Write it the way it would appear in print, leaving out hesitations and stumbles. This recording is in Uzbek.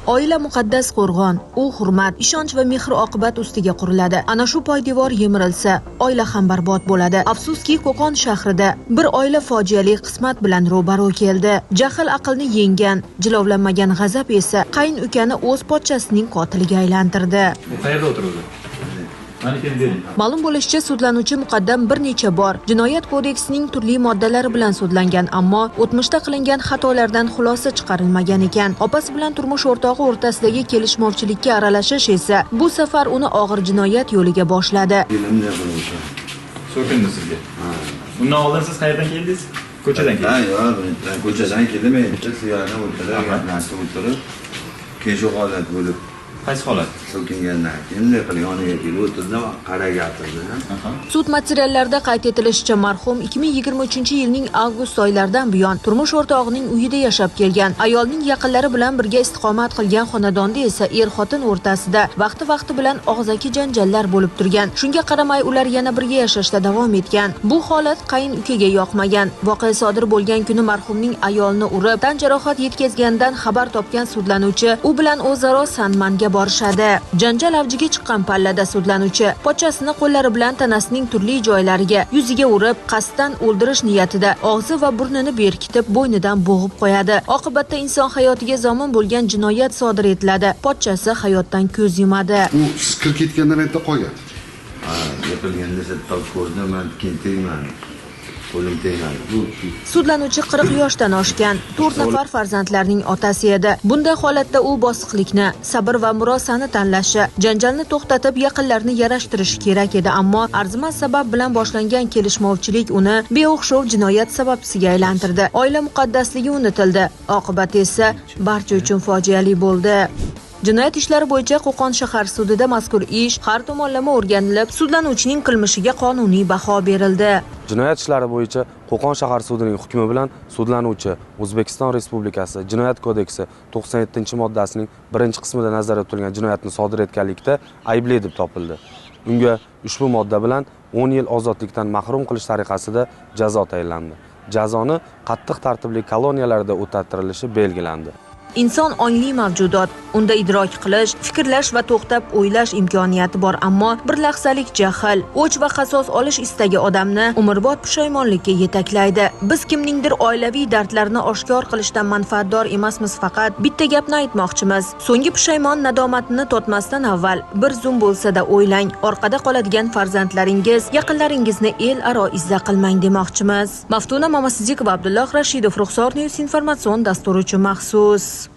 Oila muqaddas qo'rg'on, u hurmat, ishonch va mehr-oqibat ustiga quriladi. Ana shu poydevor yemirilsa, oila ham barbod bo'ladi. Afsuski, Qo'qon shahrida bir oila fojiali qismat bilan ro'baro keldi. Jahl aqlni yenggan, jilovlanmagan g'azab esa qayn ukani o'z pochchasining qotiliga aylantirdi. Qayerda o'tiradi? Ma'lum bo'lishicha, sudlanuvchi muqaddam bir necha bor Jinoyat kodeksining turli moddalari bilan sudlangan, ammo o'tmishda qilingan xatolardan xulosa chiqarilmagan ekan. Opasi bilan turmush o'rtog'i o'rtasidagi kelishmovchilikka aralashish esa bu safar uni og'ir jinoyat yo'liga boshladi. So'kindi sizga. Undan oldin siz qayerdan keldingiz? Ko'chadan keldingiz. Ha, ko'chadan keldim. Men siyarni o'tirib, keyin shu holat bo'lib. Qaysi holat? So'kingandan keyin yoniga kelib o'tirdim, qarab gapirdi. Sud materiallarida qayd etilishicha, marhum 2023-yilning avgust oylaridan buyon turmush o'rtog'ining uyida yashab kelgan. Ayolning yaqinlari bilan birga istiqomat qilgan xonadonda esa er-xotin o'rtasida vaqti bilan og'zaki janjallar bo'lib turgan. Shunga qaramay ular yana birga yashashda davom etgan. Bu holat qayn ukaga yoqmagan. Voqea sodir bo'lgan kuni marhumning ayolni urib, tan jarohat yetkazgandan xabar topgan sudlanuvchi u bilan o'zaro sanmanga borishadi. Janjal avjiga chiqqan pallada sudlanuvchi pochchasini qo'llari bilan tanasining turli joylariga, yuziga urib, qasddan o'ldirish niyatida og'zi va burnini berkitib, bo'ynidan bo'g'ib qo'yadi. Oqibatda inson hayotiga zomin bo'lgan jinoyat sodir etiladi. Pochchasi hayotdan ko'z yumadi. U siz kirib ketgandan aytib qolgan. Ha, gapirganda top ko'rdim, men keyin tegman. Qo'lim tegmadi. Sudlanuvchi 40 yoshdan oshgan, 4 nafar farzandlarning otasi edi. Bunday holatda u bosiqlikni, sabr va murosani tanlashi, janjalni to'xtatib yaqinlarni yarashtirishi kerak edi, ammo arzimas sabab bilan boshlangan kelishmovchilik uni beo'xshov jinoyat sababchisiga aylantirdi. Oila muqaddasligi unutildi. Oqibat esa barcha uchun fojiali bo'ldi. Jinoyat ishlari bo'yicha Qo'qon shahar sudida mazkur ish har tomonlama o'rganilib, sudlanuvchining qilmishiga qonuniy baho berildi. Jinoyat ishlari bo'yicha Qo'qon shahar sudining hukmi bilan sudlanuvchi O'zbekiston Respublikasi Jinoyat kodeksi 97-moddasining 1-qismida nazarda tutilgan jinoyatni sodir etganlikda aybli deb topildi. Unga ushbu modda bilan 10 yil ozodlikdan mahrum qilish tariqasida jazo tayinlandi. Jazoni qattiq tartibli koloniyalarda o'tatirilishi belgilandi. Inson ongli mavjudot, unda idrok qilish, fikrlash va to'xtab o'ylash imkoniyati bor, ammo bir lahzalik jahl, o'ch va qasos olish istagi odamni umrbod pushaymonlikka yetaklaydi. Biz kimningdir oilaviy dardlarini oshkor qilishdan manfaatdor emasmiz, faqat bitta gapni aytmoqchimiz. So'nggi pushaymon nadomatini totmasdan avval bir zum bo'lsa-da o'ylang. Orqada qoladigan farzandlaringiz, yaqinlaringizni el aro izza qilmang demoqchimiz. Maftuna Mamasiddikova, Abdulloh Rashidov, Ruxsor News informatsion dasturi uchun maxsus.